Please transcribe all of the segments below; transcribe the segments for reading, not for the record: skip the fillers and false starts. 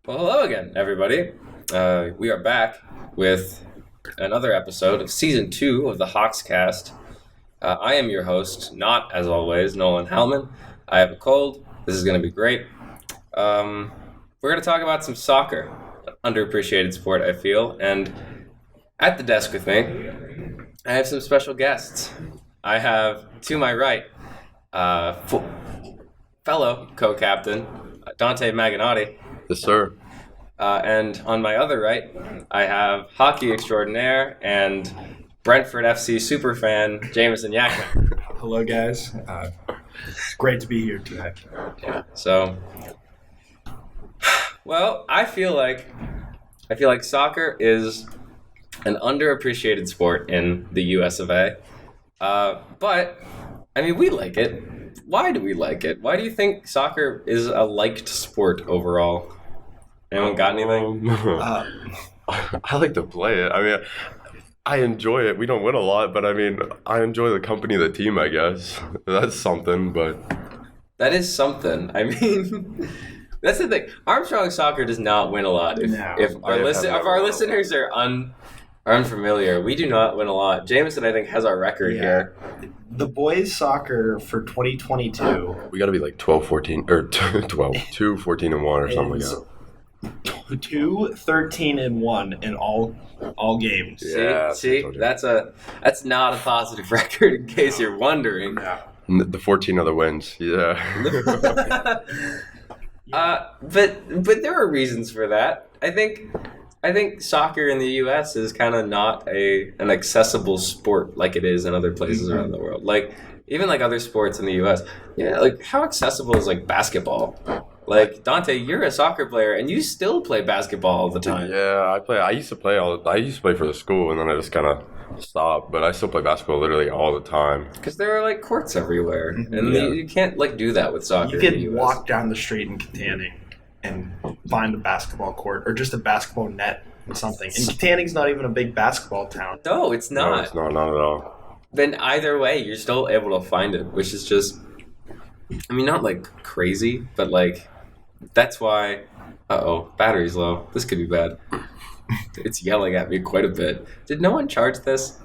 Well, hello again, everybody. We are back with another episode of Season 2 of the HAWKS cast. I am your host, not, as always, Nolan Hellman. I have a cold. This is going to be great. We're going to talk about some soccer, underappreciated sport, I feel. And at the desk with me, I have some special guests. I have, to my right, fellow co-captain, Dante Maganotti. Yes, sir. And on my other right, I have hockey extraordinaire and Brentford FC superfan, Jameson Yakman. Hello, guys. It's great to be here today. Yeah. So, well, I feel like soccer is an underappreciated sport in the US of A. But, I mean, we like it. Why do we like it? Why do you think soccer is a liked sport overall? Anyone got anything? I like to play it. I mean, I enjoy it. We don't win a lot, but I mean, I enjoy the company of the team, I guess. That's something, but... That is something. I mean, that's the thing. Armstrong Soccer does not win a lot. If our listeners are unfamiliar, we do not win a lot. Jameson, I think, has our record here. The boys' soccer for 2022 We got to be like 12, 14, or 12, 2, 14, and 1 or something like that. 2, 13, and 1 in all games. Yeah, See, that's not a positive record in case you're wondering. Yeah. The 14 other wins, yeah. But there are reasons for that. I think soccer in the U.S. is kind of not an accessible sport like it is in other places around the world. Like even like other sports in the U.S. Yeah, like how accessible is like basketball? Like Dante, you're a soccer player and you still play basketball all the time. Yeah, I used to play for the school, and then I just kind of stopped. But I still play basketball literally all the time. Because there are like courts everywhere, and you can't like do that with soccer. You in the could US. walk down the street in Katanning and find a basketball court or just a basketball net or something. And Katanning's not even a big basketball town. No, it's not. No, it's not at all. Then either way, you're still able to find it, which is just, I mean, not like crazy, but like, that's why, battery's low. This could be bad. It's yelling at me quite a bit. Did no one charge this?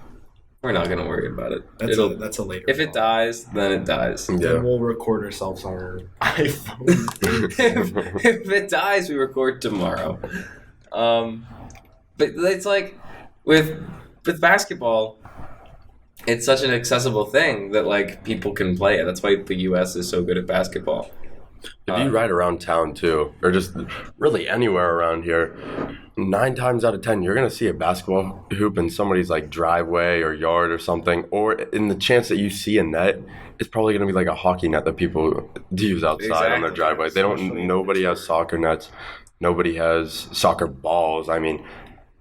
We're not going to worry about it. That's a later If it dies, then it dies. Yeah. Then we'll record ourselves on our iPhone. If it dies, we record tomorrow. But it's like, with basketball, it's such an accessible thing that like people can play it. That's why the U.S. is so good at basketball. If you ride around town too, or just really anywhere around here, 9 times out of 10, you're going to see a basketball hoop in somebody's like driveway or yard or something. Or in the chance that you see a net, it's probably going to be like a hockey net that people use outside on their driveway. Nobody has soccer nets. Nobody has soccer balls. I mean,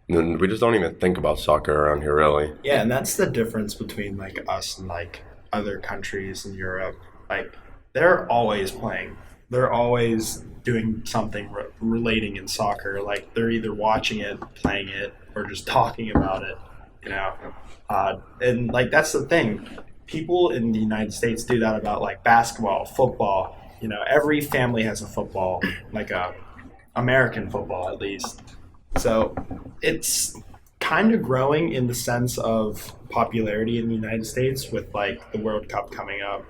we just don't even think about soccer around here, really. Yeah, and that's the difference between like us and like other countries in Europe. Like they're always playing. They're always doing something relating in soccer. Like they're either watching it, playing it, or just talking about it. You know, and like that's the thing. People in the United States do that about like basketball, football. You know, every family has a football, like a American football at least. So it's kind of growing in the sense of popularity in the United States with like the World Cup coming up,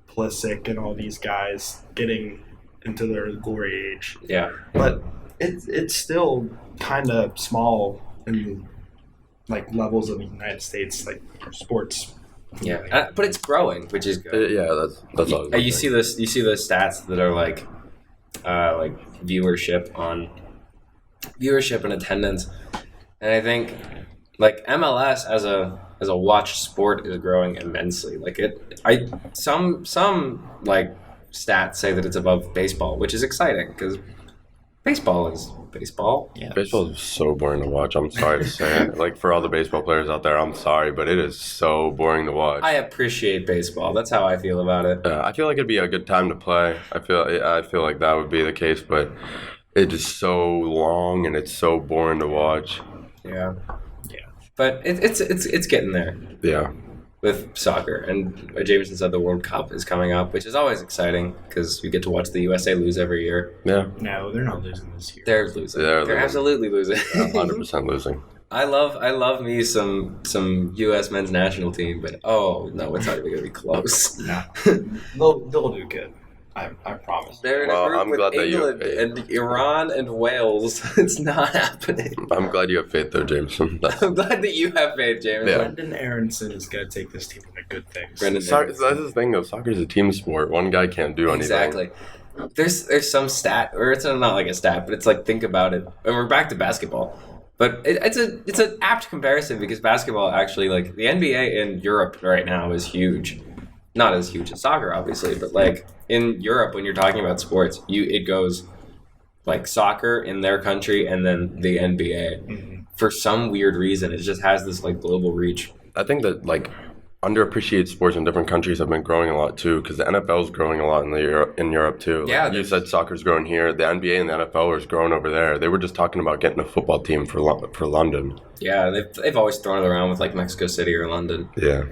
Pulisic and all these guys getting into their glory age. Yeah. But it's still kind of small in like levels of the United States, like sports. Yeah, but it's growing, which is good. Yeah, that's all. You see this. You see the stats that are like viewership and attendance, and I think like MLS as a watch sport is growing immensely. Like some like stats say that it's above baseball, which is exciting because baseball is baseball. Yeah. Baseball is so boring to watch. I'm sorry to say it. Like for all the baseball players out there, I'm sorry, but it is so boring to watch. I appreciate baseball. That's how I feel about it. I feel like it'd be a good time to play. I feel like that would be the case, but it is so long and it's so boring to watch. Yeah. But it's getting there. Yeah. with soccer. And Jameson said the World Cup is coming up, which is always exciting because we get to watch the USA lose every year. Yeah. No, they're not losing this year. They're losing. They're They're losing. absolutely losing. 100% losing. I love me some U.S. men's national team, but oh no, it's not even gonna be close. No, they'll do good. I promise. They're in Well, a group I'm with glad that you England have faith. and Iran and Wales. It's not happening. I'm glad you have faith there, Jameson. I'm glad that you have faith, James. Yeah. Brendan Aronson is going to take this team into good things. Brendan That's the thing, though. Soccer is a team sport. One guy can't do anything. Exactly. There's some stat, or it's not like a stat, but it's like, think about it. And we're back to basketball. But it's an apt comparison because basketball actually, like, the NBA in Europe right now is huge. Not as huge as soccer, obviously, but like in Europe, when you're talking about sports, it goes like soccer in their country and then the NBA. Mm-hmm. For some weird reason, it just has this like global reach. I think that, like, underappreciated sports in different countries have been growing a lot, too, because the NFL is growing a lot in Europe, too. Like, Yeah, you said soccer's growing here. The NBA and the NFL is growing over there. They were just talking about getting a football team for London. Yeah, they've always thrown it around with like Mexico City or London. Yeah.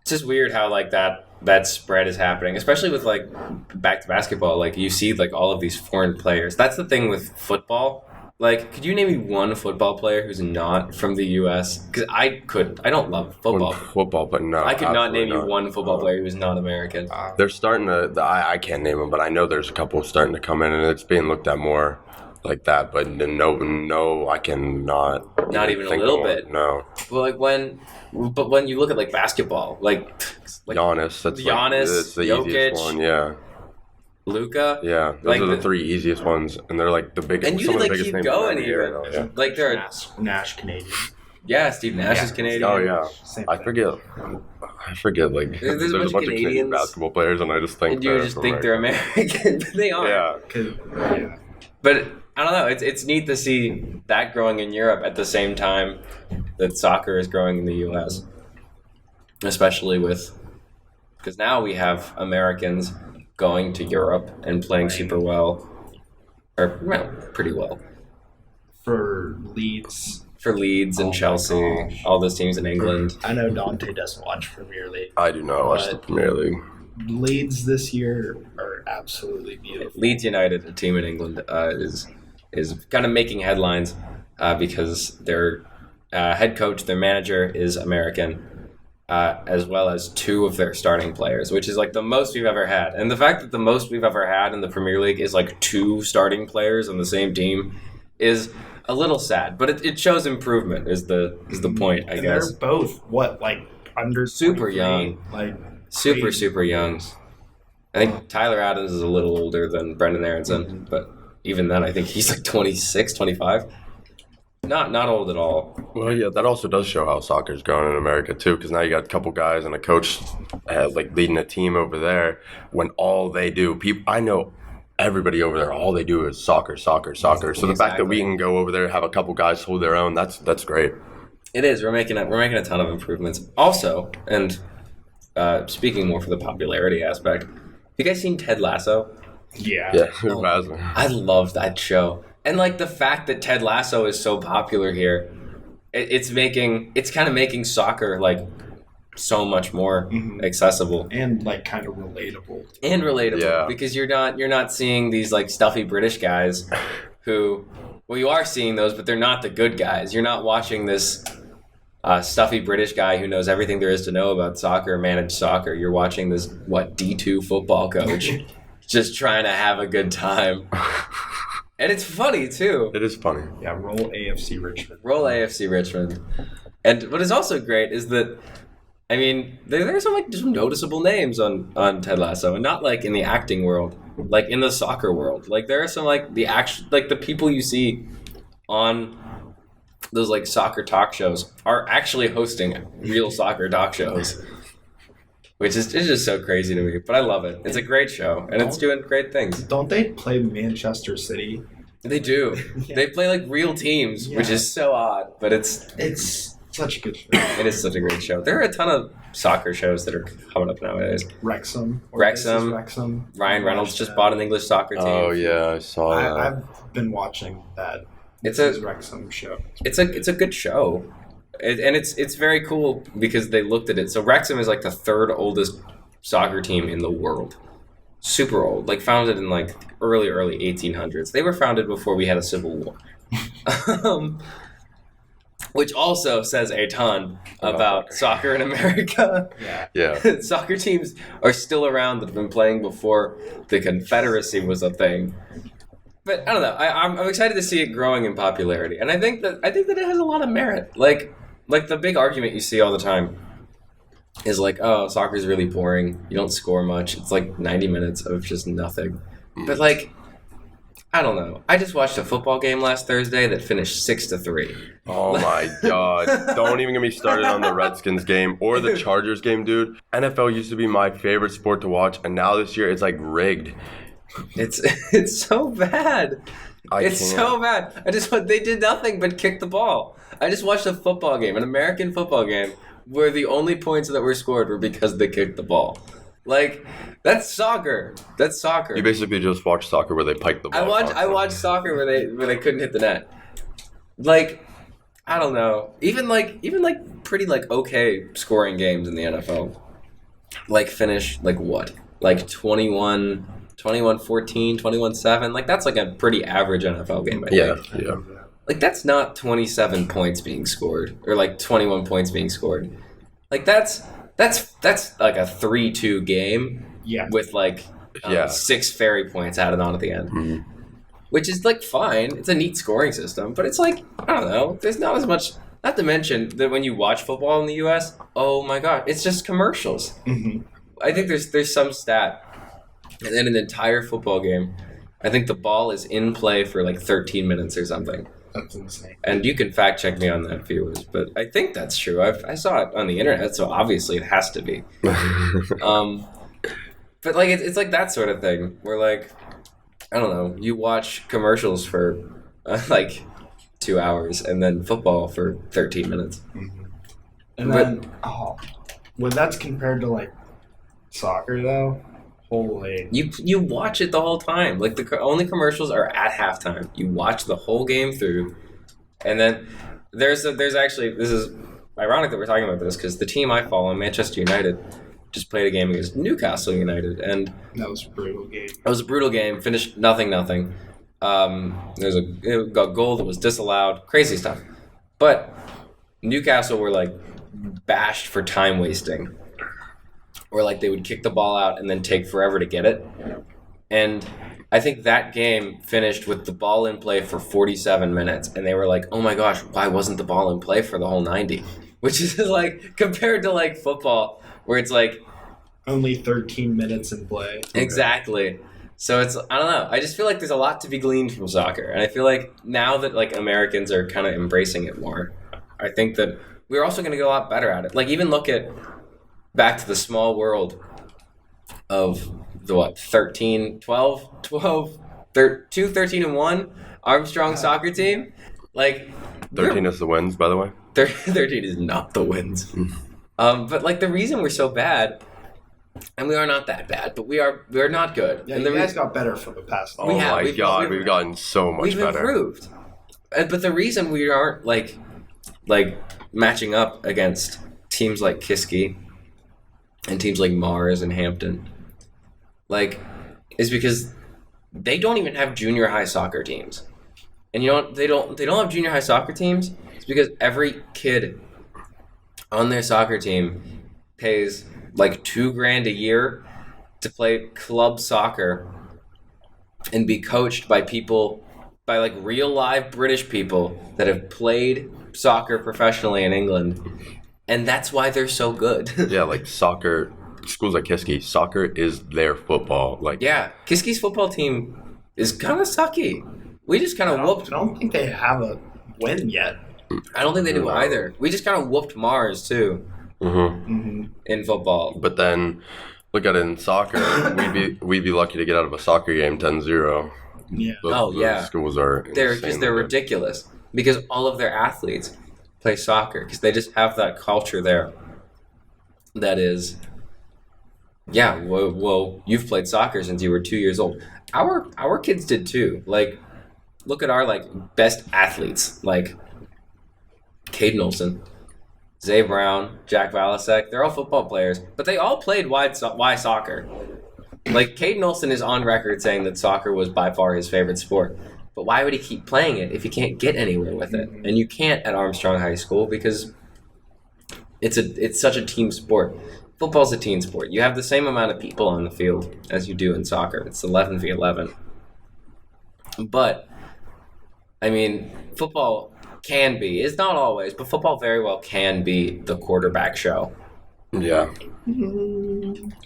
It's just weird how like that spread is happening, especially with like back to basketball. Like you see like all of these foreign players. That's the thing with football. Like, could you name me one football player who's not from the U.S.? Because I couldn't. I don't love football. Football, but no. I could not absolutely name you one football player who's not American. They're starting to. I can't name them, but I know there's a couple starting to come in, and it's being looked at more like that. But no, I cannot. Not even a think little of one. bit. No. Well, like when you look at like basketball, like Giannis. That's Giannis, that's the Jokic, easiest one. Yeah. Luka. Yeah. Those Like are the three easiest ones, and they're like the biggest. And you some could of the like biggest keep names going in the NBA even. right now, yeah. Like they're Nash Canadian. yeah, Steve Nash is Canadian. Oh yeah, Same I thing. forget. Like There's a bunch of Canadian Canadians. basketball players, and I just think And you just think they're American, but they aren't. Yeah, Yeah. But I don't know. It's neat to see that growing in Europe at the same time that soccer is growing in the U.S. Especially because now we have Americans going to Europe and playing super well, or well, pretty well For Leeds, for Leeds and Oh my Chelsea, gosh. all those teams in England. I know Dante doesn't watch Premier League. I do not watch the But- Premier League. Leeds this year are absolutely beautiful. Leeds United, a team in England, is kind of making headlines because their head coach, their manager, is American, as well as two of their starting players, which is like the most we've ever had. And the fact that the most we've ever had in the Premier League is like two starting players on the same team is a little sad, but it shows improvement. Is the point, I And guess. they're both like under Super 23, young. like Super crazy. young. I think Tyler Adams is a little older than Brendan Aronson, but even then, I think he's like 26, 25. Not old at all. Well, yeah, that also does show how soccer's growing in America too, because now you got a couple guys and a coach like leading a team over there. When all they do, I know everybody over there, all they do is soccer. So the fact that we Exactly. can go over there, have a couple guys hold their own, that's great. It is. We're making a ton of improvements. Also, and speaking more for the popularity aspect, have you guys seen Ted Lasso? Yeah. Yeah, who hasn't? I love that show. And like the fact that Ted Lasso is so popular here, it's kind of making soccer like so much more accessible And like kind of relatable. and relatable Yeah. because you're not seeing these like stuffy British guys who, well, you are seeing those, but they're not the good guys. You're not watching this stuffy British guy who knows everything there is to know about soccer, managed soccer. You're watching this D2 football coach just trying to have a good time. And it's funny, too. It is funny. Yeah, roll AFC Richmond. Roll AFC Richmond. And what is also great is that, I mean, there are some like just noticeable names on Ted Lasso, and not like in the acting world, like in the soccer world. Like there are some like the people you see on those like soccer talk shows are actually hosting real soccer talk shows. Which is it's just so crazy to me, but I love it. It's a great show, and it's doing great things. Don't they play Manchester City? They do. Yeah. They play like real teams, which Yeah. is so odd, but It's such a good show. it is such a great show. There are a ton of soccer shows that are coming up nowadays. Wrexham. Wrexham. Ryan Reynolds just bought an English soccer team. Oh yeah, I saw that. I've been watching that. It's This a Wrexham show. it's a good show. It's very cool because they looked at it. So Wrexham is like the third oldest soccer team in the world. Super old, like founded in like early 1800s. They were founded before we had a civil war. Which also says a ton about soccer in America. Yeah. Soccer teams are still around that have been playing before the Confederacy was a thing. But I don't know. I'm excited to see it growing in popularity, and I think that it has a lot of merit. Like the big argument you see all the time is like, oh, soccer's really boring. You don't score much. It's like 90 minutes of just nothing. But like, I don't know. I just watched a football game last Thursday that finished 6-3. Oh my God. Don't even get me started on the Redskins game or the Chargers game, dude. NFL used to be my favorite sport to watch, and now this year it's like rigged. It's so bad. So bad. They did nothing but kick the ball. I just watched a football game, an American football game, where the only points that were scored were because they kicked the ball. Like, that's soccer. That's soccer. You basically just watch soccer where they pike the ball. I watched soccer where they couldn't hit the net. Like, I don't know. Even pretty like okay scoring games in the NFL. Like finish like what? Like 21-14, 21-7. Like that's like a pretty average NFL game, I think. Yeah. Like that's not 27 points being scored or like 21 points being scored. Like that's like a 3-2 game. Yeah. With like 6 fairy points added on at the end. Mm-hmm. Which is like fine. It's a neat scoring system, but it's like, I don't know, there's not as much. Not to mention that when you watch football in the US, oh my God, it's just commercials. Mm-hmm. I think there's some stat, and then an entire football game, I think the ball is in play for like 13 minutes or something. That's insane. And you can fact check me on that, viewers, but I think that's true. I saw it on the internet, so obviously it has to be. But like it's like that sort of thing where like, I don't know, you watch commercials for like 2 hours and then football for 13 minutes. Mm-hmm. And then, when that's compared to like soccer though, holy. You watch it the whole time. Like the only commercials are at halftime. You watch the whole game through, and then there's actually, this is ironic that we're talking about this because the team I follow, Manchester United, just played a game against Newcastle United, and that was a brutal game. It was a brutal game. Finished 0-0. There's a goal that was disallowed. Crazy stuff. But Newcastle were like bashed for time wasting. Or like they would kick the ball out and then take forever to get it. And I think that game finished with the ball in play for 47 minutes. And they were like, oh my gosh, why wasn't the ball in play for the whole 90? Which is like, compared to like football, where it's like only 13 minutes in play. Exactly. So it's, I don't know. I just feel like there's a lot to be gleaned from soccer. And I feel like now that like Americans are kind of embracing it more, I think that we're also going to get a lot better at it. Like even look at back to the small world of the 13, 12, 13 and 1 Armstrong soccer team. Like 13 is the wins, by the way. 13 is not the wins. But like the reason we're so bad, and we are not that bad, but we're not good. Yeah, and you guys got better for the past. Oh my God, we've gotten so much we've better. Improved. But the reason we aren't like matching up against teams like Kiski and teams like Mars and Hampton, like, is because they don't even have junior high soccer teams. And you know they don't have junior high soccer teams. It's because every kid on their soccer team pays like $2,000 a year to play club soccer and be coached by like real live British people that have played soccer professionally in England. And that's why they're so good. Yeah, like soccer, schools like Kiski, soccer is their football. Like, yeah, Kiski's football team is kind of sucky. We just kind of whooped. I don't think they have a win yet. I don't think they do either. We just kind of whooped Mars too. In football. But then look at it in soccer. we'd be lucky to get out of a soccer game 10-0. Yeah. Those schools are they're ridiculous because all of their athletes play soccer because they just have that culture there. That is, yeah. Well, you've played soccer since you were 2 years old. Our kids did too. Like, look at our like best athletes, like Caden Olsen. Zay Brown, Jack Valasek, they're all football players, but they all played Y soccer. Like, Caden Olsen is on record saying that soccer was by far his favorite sport. But why would he keep playing it if he can't get anywhere with it? And you can't at Armstrong High School because it's such a team sport. Football's a team sport. You have the same amount of people on the field as you do in soccer. It's 11v11. But, I mean, football can be, it's not always, but football very well can be the quarterback show. Yeah.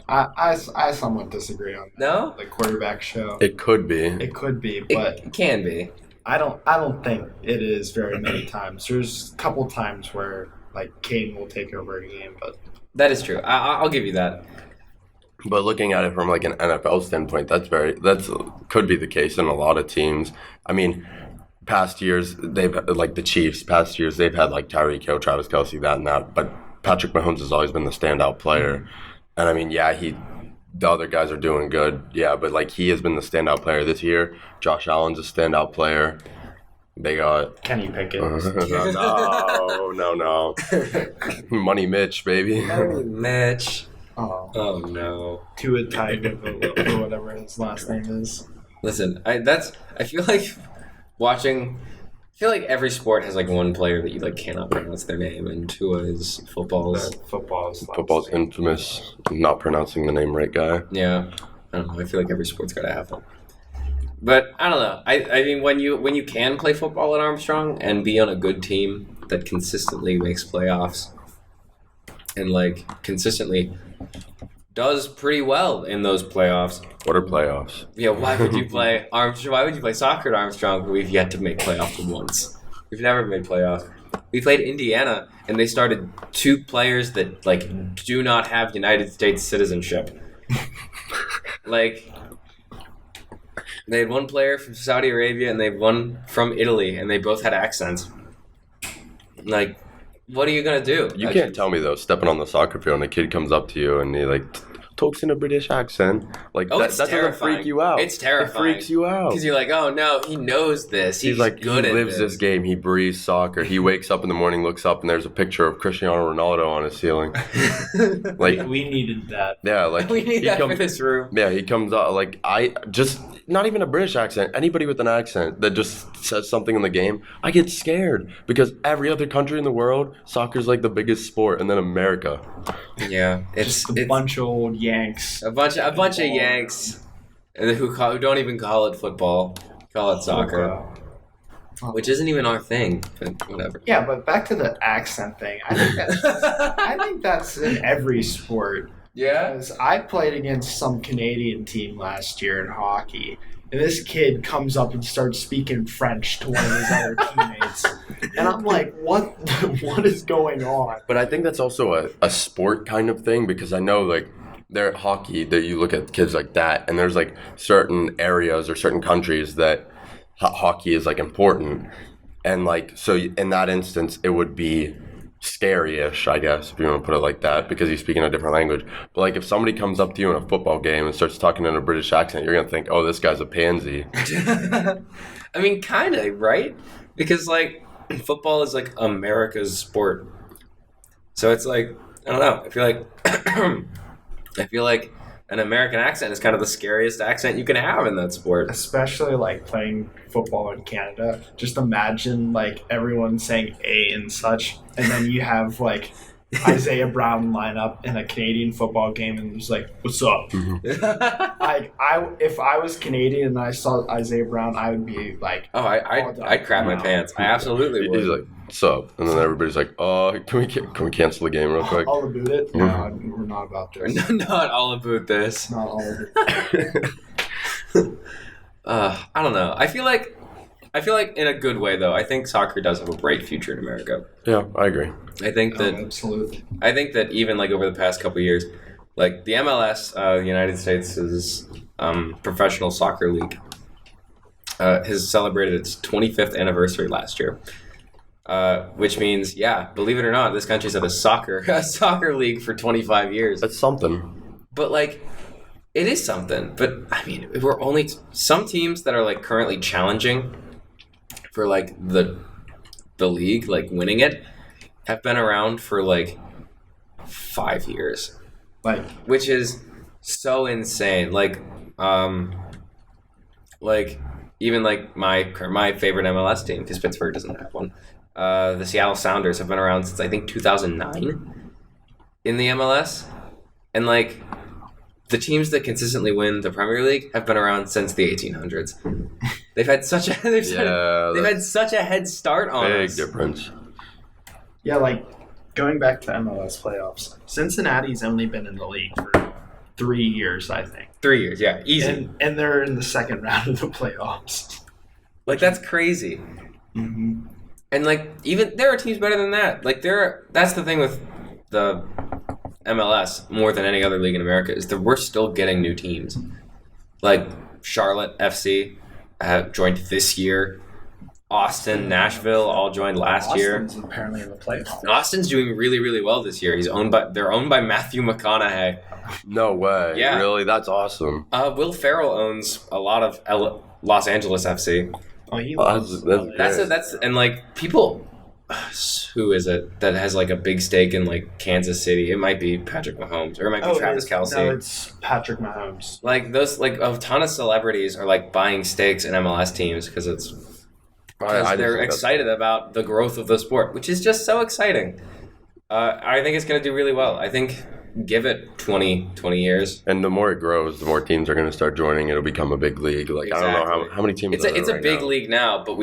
I somewhat disagree on that. No? The quarterback show. It could be. It could be, but It can be. I don't think it is very many times. There's a couple times where like Caden will take over a game, but That is true. I'll give you that. But looking at it from like an NFL standpoint, that's could be the case in a lot of teams. I mean, past years they've like the Chiefs. Past years they've had like Tyreek Hill, Travis Kelce, that and that. But Patrick Mahomes has always been the standout player. And I mean, yeah, the other guys are doing good. Yeah, but like he has been the standout player this year. Josh Allen's a standout player. They got Kenny Pickett. no. Money Mitch, baby. Mitch. Oh No. Tua Tagovailoa or whatever his last name is. Listen, I feel like every sport has like one player that you like cannot pronounce their name, and Tua is football's. Football's infamous not pronouncing the name right guy. Yeah, I don't know. I feel like every sport's got to have one. But I don't know. I mean, when you can play football at Armstrong and be on a good team that consistently makes playoffs and like consistently does pretty well in those playoffs. What are playoffs? Yeah, why would you play Armstrong? Why would you play soccer at Armstrong? We've yet to make playoffs once. We've never made playoffs. We played Indiana, and they started 2 players that like do not have United States citizenship. Like, they had one player from Saudi Arabia, and they had one from Italy, and they both had accents. Like, what are you gonna do? You can't tell me though, stepping on the soccer field and a kid comes up to you and he like talks in a British accent. Like that doesn't freak you out. It's terrifying. It freaks you out. Because you're like, oh no, he knows this. He's like, good he at lives this game. He breathes soccer. He wakes up in the morning, looks up, and there's a picture of Cristiano Ronaldo on his ceiling. Like We needed that. yeah, like We need that for this room. Yeah, he comes out like not even a British accent. Anybody with an accent that just says something in the game, I get scared because every other country in the world, soccer's like the biggest sport, and then America. Yeah, Just a bunch of old Yanks. a bunch of Yanks who don't even call it football, call it soccer, which isn't even our thing. But whatever. Yeah, but back to the accent thing. I think that's in every sport. Yeah. Because I played against some Canadian team last year in hockey, and this kid comes up and starts speaking French to one of his other teammates. And I'm like, what is going on? But I think that's also a sport kind of thing because I know like there at hockey that you look at kids like that and there's like certain areas or certain countries that hockey is like important. And like, so in that instance, it would be scary-ish, I guess, if you want to put it like that, because you speak in a different language. But like if somebody comes up to you in a football game and starts talking in a British accent, you're going to think, oh, this guy's a pansy. I mean, kind of, right? Because like football is like America's sport. So it's like, I don't know. I feel like an American accent is kind of the scariest accent you can have in that sport. Especially like playing football in Canada. Just imagine like everyone saying A and such, and then you have like Isaiah Brown line up in a Canadian football game and just like, what's up? Like if I was Canadian and I saw Isaiah Brown, I would be like, Oh, I'd crap my pants. I absolutely would. He's like, what's up? And then everybody's like, can we cancel the game real quick? all about it? No, we're not about this. We're not all about this. Not all of it. I don't know. I feel like in a good way though. I think soccer does have a bright future in America. Yeah, I agree. I think that absolutely. I think that even like over the past couple of years, like the MLS, the United States' professional soccer league, has celebrated its 25th anniversary last year. Which means, yeah, believe it or not, this country's had a soccer league for 25 years. That's something. But like, it is something. But I mean, we're only some teams that are like currently challenging for like the league, like winning it, have been around for like 5 years, Like, which is so insane. Like even like my favorite MLS team, because Pittsburgh doesn't have one. The Seattle Sounders have been around since I think 2009 in the MLS, and like the teams that consistently win the Premier League have been around since the 1800s. They've had such a they've had such a head start on us. Big difference. yeah, like going back to MLS playoffs, Cincinnati's only been in the league for 3 years, I think. 3 years, yeah, easy. And they're in the second round of the playoffs. Like that's crazy. Mm-hmm. And like even there are teams better than that. Like that's the thing with the MLS more than any other league in America is that we're still getting new teams. Like Charlotte FC joined this year. Austin, Nashville all joined last year. Austin's apparently in the playoffs. Austin's doing really, really well this year. They're owned by Matthew McConaughey. No way. Yeah. Really? That's awesome. Will Ferrell owns a lot of Los Angeles FC. Oh, he Oh, loves that's And like people, who is it that has like a big stake in like Kansas City? It might be Patrick Mahomes or it might be Travis Kelce. No, it's Patrick Mahomes. Like those, like a ton of celebrities are like buying stakes in MLS teams because they're excited about the growth of the sport, which is just so exciting. I think it's going to do really well. I think give it 20 years. And the more it grows, the more teams are going to start joining. It'll become a big league. Like Exactly. I don't know how many teams. It's a big league now, but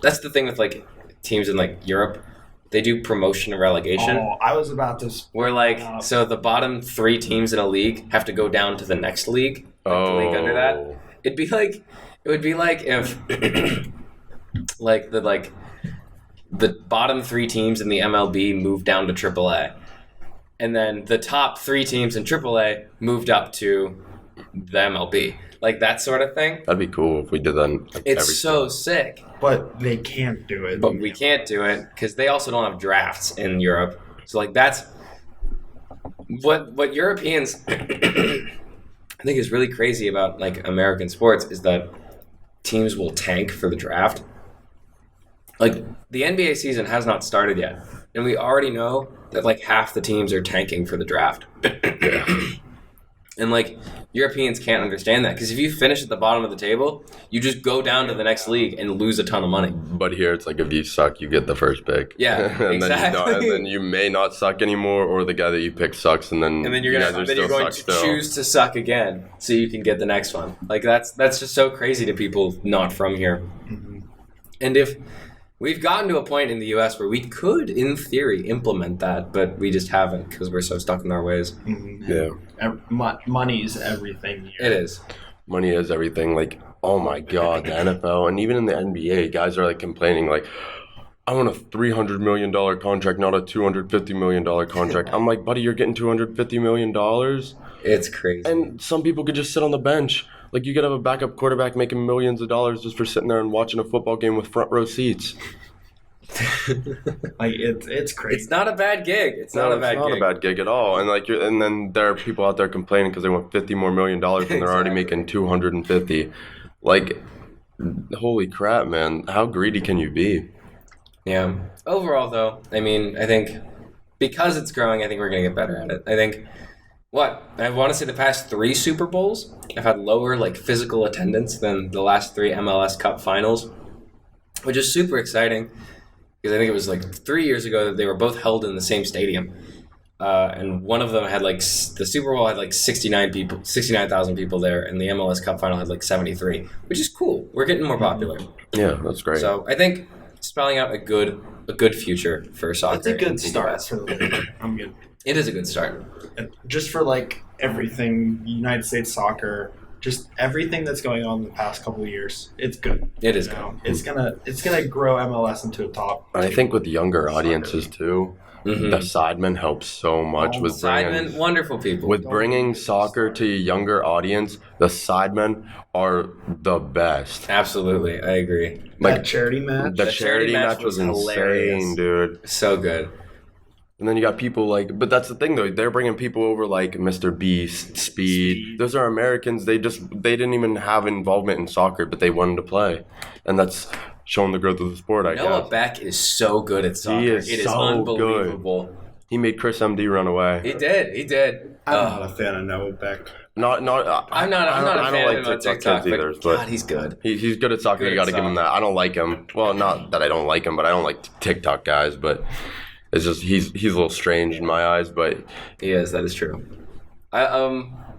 that's the thing with like teams in like Europe. They do promotion and relegation. Oh, I was about to. Where like so the bottom 3 teams in a league have to go down to the next league. Like the league under that. It would be like if like the bottom 3 teams in the MLB moved down to AAA. And then the top 3 teams in AAA moved up to the MLB. Like that sort of thing. That'd be cool if we did that. It's so sick. But they can't do it. But we can't do it because they also don't have drafts in Europe. So like that's what Europeans I think is really crazy about like American sports is that teams will tank for the draft. Like the NBA season has not started yet, and we already know that like half the teams are tanking for the draft. And like Europeans can't understand that because if you finish at the bottom of the table, you just go down to the next league and lose a ton of money. But here it's like if you suck, you get the first pick. Yeah, and exactly. Then you may not suck anymore, or the guy that you pick sucks, and then you're going to choose to suck again so you can get the next one. Like that's just so crazy to people not from here. Mm-hmm. And if we've gotten to a point in the U.S. where we could, in theory, implement that, but we just haven't because we're so stuck in our ways. Mm-hmm. Yeah. Money's everything here. It is. Money is everything. Like, oh my God, the NFL and even in the NBA, guys are like complaining, like, I want a $300 million contract, not a $250 million contract. I'm like, buddy, you're getting $250 million? It's crazy. And some people could just sit on the bench. Like, you could have a backup quarterback making millions of dollars just for sitting there and watching a football game with front row seats. Like it's crazy. It's not a bad gig. It's not a bad gig at all. And like, and then there are people out there complaining because they want $50 more million when they're already making $250. Like, holy crap, man! How greedy can you be? Yeah. Overall, though, I mean, I think because it's growing, I think we're going to get better at it. I think I want to say the past 3 Super Bowls have had lower like physical attendance than the last 3 MLS Cup finals, which is super exciting. Because I think it was like 3 years ago that they were both held in the same stadium. And one of them had like, the Super Bowl had like 69,000 people there, and the MLS Cup final had like 73, which is cool. We're getting more popular. Yeah, that's great. So I think spelling out a good future for soccer. It's a good start for the league. I'm good. It is a good start. Just for like everything, United States soccer, just everything that's going on in the past couple of years, it's good. It is good. It's gonna grow MLS into a top. And I think with younger audiences too, Mm-hmm. the sidemen help so much with Sidemen, wonderful people. With bringing soccer to a younger audience, the sidemen are the best. Absolutely, I agree. Like that charity match. The charity match was hilarious. insane, dude. So good. And then you got people like, but that's the thing though, they're bringing people over like Mr. Beast, Speed. Those are Americans. They didn't even have involvement in soccer, but they wanted to play. And that's showing the growth of the sport, I Noah guess. Beck is so good at soccer. He is It is so unbelievable. He made Chris MD run away. He did. I'm not a fan of Noah Beck. I'm not a I don't fan like of him on TikTok TikTok, kids either, but God, he's good. He's good at soccer. Good You got at to give him soccer. that. I don't like him. Well, not that I don't like him, but I don't like TikTok guys. But it's just he's a little strange in my eyes. But He is. That is true.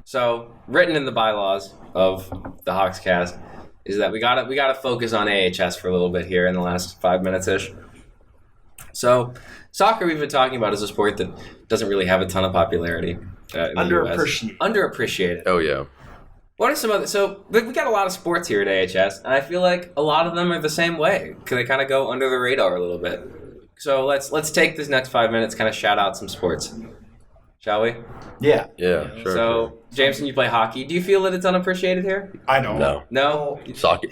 So written in the bylaws of the Hawks cast is that we gotta focus on AHS for a little bit here in the last 5 minutes ish. So soccer we've been talking about is a sport that doesn't really have a ton of popularity. In the Underappreciated. US. Underappreciated. oh yeah, What are some other? So we got a lot of sports here at AHS, and I feel like a lot of them are the same way because they kind of go under the radar a little bit. So let's take this next 5 minutes, kind of shout out some sports, shall we? Yeah, yeah, sure. So Jameson, you play hockey. Do you feel that it's unappreciated here? I don't. No. No.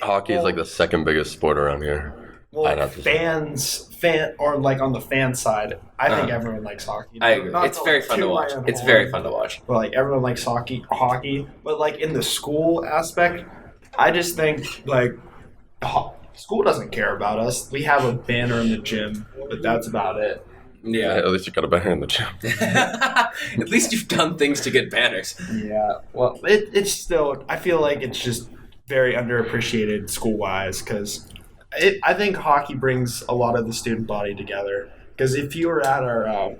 Hockey is like the second biggest sport around here. I'd Well, have to say. or like on the fan side, I think everyone likes hockey. I agree. Not It's to, very like, fun to toot watch. my own It's horn, very fun to watch. But like everyone likes hockey. But like in the school aspect, I just think like school doesn't care about us. We have a banner in the gym, but that's about it. Yeah, at least you got a banner in the gym. At least you've done things to get banners. Yeah. Well, it's still. I feel like it's just very underappreciated school wise because I think hockey brings a lot of the student body together. Because if you were at our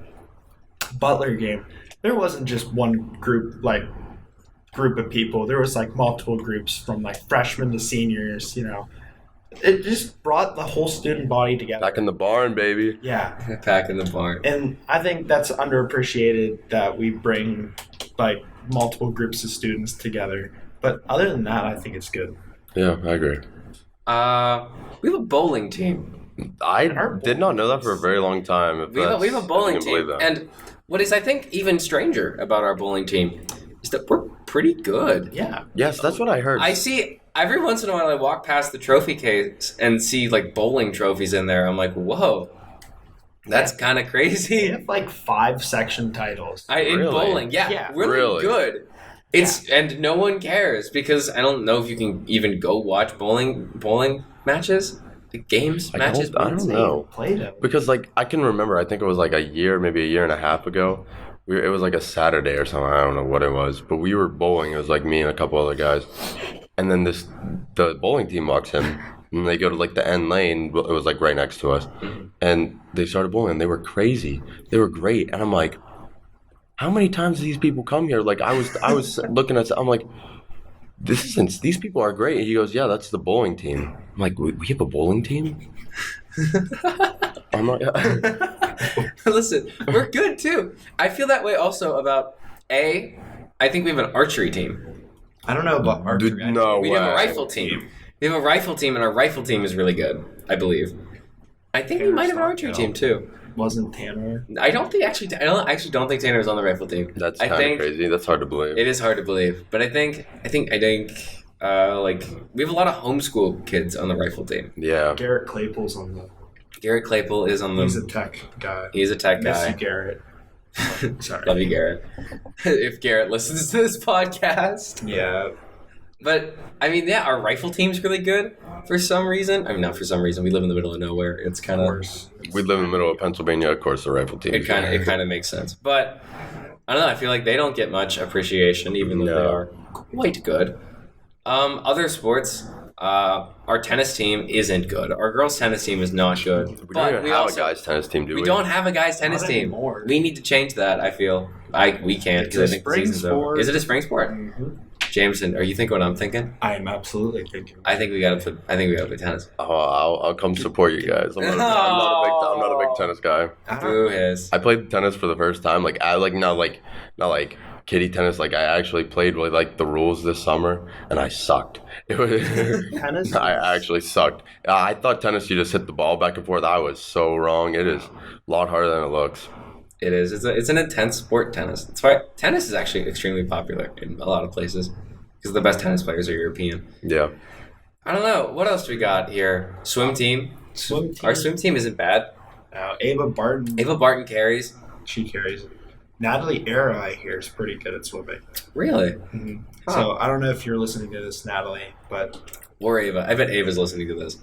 Butler game, there wasn't just one group of people. There was like multiple groups from like freshmen to seniors. You know, it just brought the whole student body together. Back in the barn, baby. Yeah. Back in the barn. And I think that's underappreciated that we bring like multiple groups of students together. But other than that, I think it's good. Yeah, I agree. We have a bowling team. I did not know that for a very long time. We have a bowling team, that. and what is I think even stranger about our bowling team is that we're pretty good. Yeah. Yes, that's what I heard. I see every once in a while I walk past the trophy case and see like bowling trophies in there. I'm like, whoa, that's kind of We crazy. have like 5 section titles. In Really? bowling, yeah, Yeah. really, Really? good. It's and no one cares because I don't know if you can even go watch bowling matches, games, matches. I don't know. Played it. Because, like, I can remember, I think it was like maybe a year and a half ago. It was like a Saturday or something. I don't know what it was. But we were bowling. It was like me and a couple other guys. And then the bowling team walks in. And they go to like the end lane. It was like right next to us. And they started bowling. And they were crazy. They were great. And I'm like, how many times do these people come here? Like, I was looking at, I'm like, these people are great. And he goes, yeah, that's the bowling team. I'm like, we have a bowling team? I'm like, Listen, we're good too. I feel that way also about I think we have an archery team. I don't know about archery. no We way. have a rifle team. We have a rifle team, and our rifle team is really good, I believe. I think we might have an archery team too. Wasn't Tanner? I don't actually don't think Tanner was on the rifle team. That's I kind think of crazy. That's hard to believe. it is hard to believe, but I think like we have a lot of homeschool kids on the rifle team. Yeah. Garrett Claypool's on the. Garrett Claypool is on the. He's a tech guy. He's a tech Miss guy. you, Garrett. Sorry. Love you, Garrett. If Garrett listens to this podcast. Yeah. But, I mean, yeah, our rifle team's really good for some reason. I mean, not for some reason. We live in the middle of nowhere. It's kind of... We live in the middle of Pennsylvania. Of course, the rifle team. It kind of makes sense. But, I don't know. I feel like they don't get much appreciation, even though they are quite good. Other sports, our tennis team isn't good. Our girls' tennis team is not good. We don't even have a guys' tennis team, do we? We don't have a guys' tennis Not team. anymore. We need to change that, I feel. We can't It's because a I think the spring season's over. sport. Is it a spring sport? Mm-hmm. Jameson, are you thinking what I'm thinking? I am absolutely thinking. I think we gotta play tennis. Oh, I'll come support you guys. I'm not a big tennis guy. Boo hiss. I played tennis for the first time. Not like kiddie tennis. Like I actually played with like the rules this summer, and I sucked. It was Tennis? I actually sucked. I thought tennis you just hit the ball back and forth. I was so wrong. It is a lot harder than it looks. It is. It's an intense sport, tennis. That's why tennis is actually extremely popular in a lot of places because the best tennis players are European. Yeah. I don't know. What else do we got here? Swim team. Swim team. Our swim team isn't bad. Ava Barton. Ava Barton carries. She carries it. Natalie Era, I hear, is pretty good at swimming. Really? Mm-hmm. Huh. So I don't know if you're listening to this, Natalie, but Or Ava. I bet Ava's listening to this.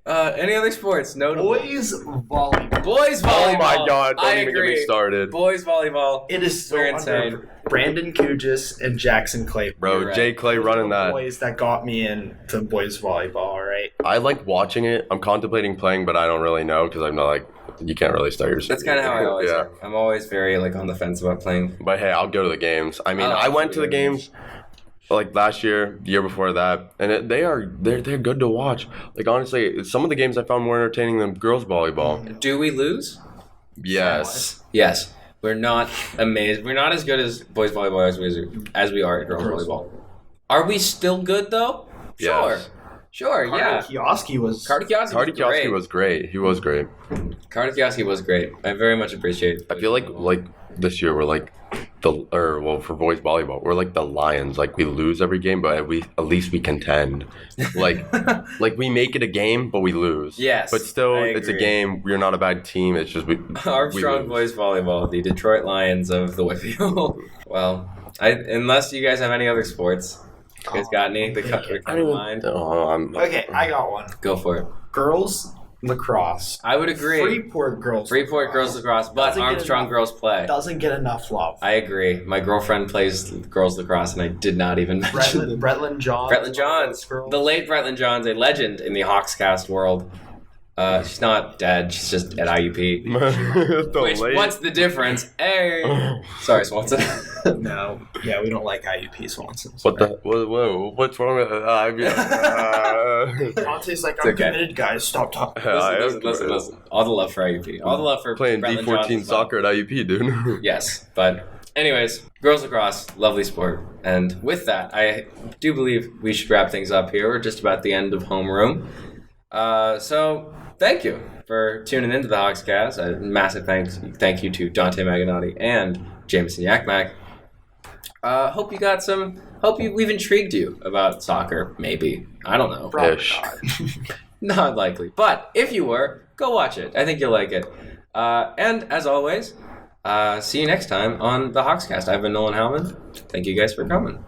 Any other sports? Notable. Boys volleyball. Boys volleyball. Oh my God! Don't I even get me agree. started, Boys volleyball. It is so We're insane. under. Brandon Kugis and Jackson Clay. bro. You're right. Jay Clay running that. Boys that got me into boys volleyball, right? I like watching it. I'm contemplating playing, but I don't really know because I'm not like you can't really start yourself. That's kind of how I always yeah. am. I'm always very like on the fence about playing. But hey, I'll go to the games. I mean, Oh, I went to the yeah. games like last year, the year before that, and they're good to watch. Like honestly, some of the games I found more entertaining than girls volleyball. Do we lose? Yes. Yes. We're not amazed. We're not as good as boys volleyball as we are at girls volleyball. Are we still good though? Sure. Yes. Sure, yeah. Kioski was. Kartikowski Hardy Kioski was great. He was great. Kartikowski was great. I very much appreciate I feel like this year we're like for boys volleyball we're like the Lions. Like we lose every game, but at least we contend. Like we make it a game, but we lose. Yes, but still, I it's a agree. game. We're not a bad team. It's just we Armstrong lose. boys volleyball, the Detroit Lions of the Whitfield. Well, unless you guys have any other sports, you guys got any? The come to mind? Okay, I got one. Go for it. Girls lacrosse. I would agree. Freeport girls lacrosse, but Doesn't get Armstrong enough- girls play. doesn't get enough love. I agree. My girlfriend plays girls lacrosse, and I did not even mention Bretland Johns. Bretland Johns, the late Bretland Johns, a legend in the HAWKS cast world. She's not dead. She's just at IUP. What's the difference? Hey, sorry, Swanson. No, yeah, we don't like IUP Swanson. What the? Whoa! What's wrong with? Dante's like, It's I'm okay. committed, guys. Stop talking. Listen. All the love for IUP. All the love for Playing Bretland D14 Johns as well. soccer at IUP, dude. Yes, but anyways, girls lacrosse, lovely sport. And with that, I do believe we should wrap things up here. We're just about at the end of homeroom. So thank you for tuning into the HAWKS cast. A massive thank you to Dante Maganotti and Jameson Yakmak. Hope we've intrigued you about soccer, maybe. I don't know. Probably Ish. not. Not likely. But if you were, go watch it. I think you'll like it. And as always, see you next time on the HAWKS cast. I've been Nolan Howman. Thank you guys for coming.